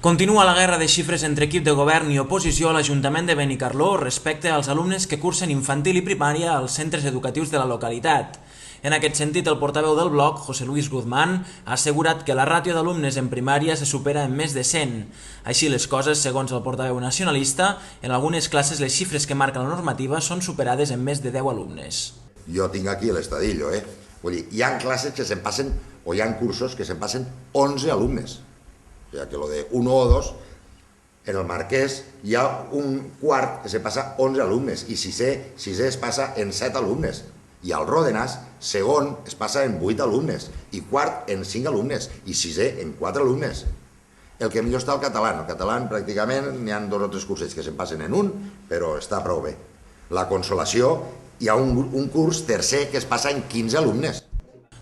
Continua la guerra de xifres entre equip de govern i oposició a l'Ajuntament de Benicarló respecte als alumnes que cursen infantil i primària als centres educatius de la localitat. En aquest sentit, el portaveu del bloc, José Luis Guzmán, ha assegurat que la ràtio d'alumnes en primària se supera en més de 100. Així les coses, segons el portaveu nacionalista, en algunes classes les xifres que marca la normativa són superades en més de 10 alumnes. Jo tinc aquí l'estadillo, Vull dir, hi ha classes que se'n passen, o hi ha cursos que se'n passen 11 alumnes. O sigui, que lo de 1 o 2, en el Marquès hi ha un quart que se passa 11 alumnes i sisè es passa en 7 alumnes. I al Ródenas, segon es passa en 8 alumnes i quart en 5 alumnes i sisè en 4 alumnes. El que millor està el català. El català pràcticament n'hi ha 2 o 3 cursets que se'n passen en un, però està prou bé. La Consolació, hi ha un curs tercer que es passa en 15 alumnes.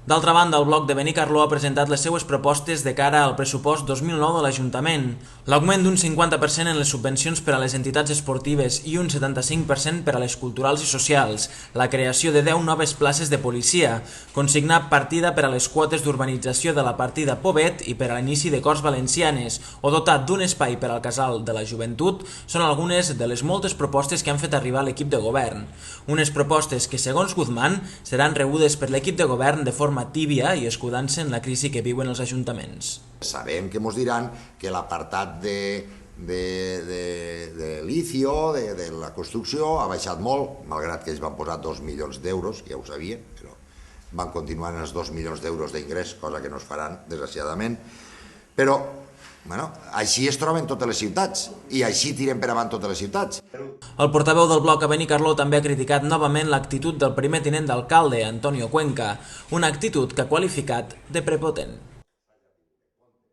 D'altra banda, el bloc de Benicarló ha presentat les seues propostes de cara al pressupost 2009 de l'Ajuntament. L'augment d'un 50% en les subvencions per a les entitats esportives i un 75% per a les culturals i socials, la creació de 10 noves places de policia, consignar partida per a les quotes d'urbanització de la partida Pobet i per a l'inici de Corts Valencianes o dotar d'un espai per al casal de la joventut són algunes de les moltes propostes que han fet arribar l'equip de govern. Unes propostes que, segons Guzmán, seran rebudes per l'equip de govern de forma tibia i escudant-se en la crisi que viuen els ajuntaments. Sabem que ens diran que l'apartat de licio, de la construcció, ha baixat molt, malgrat que ells van posar 2 milions d'euros, ja ho sabien, però van continuar en els 2 milions d'euros d'ingrés, cosa que no es faran, desgraciadament. Però, així es troben totes les ciutats i així tirem per avant totes les ciutats. El portaveu del bloc a Benicarló també ha criticat novament l'actitud del primer tinent d'alcalde, Antonio Cuenca, una actitud que ha qualificat de prepotent.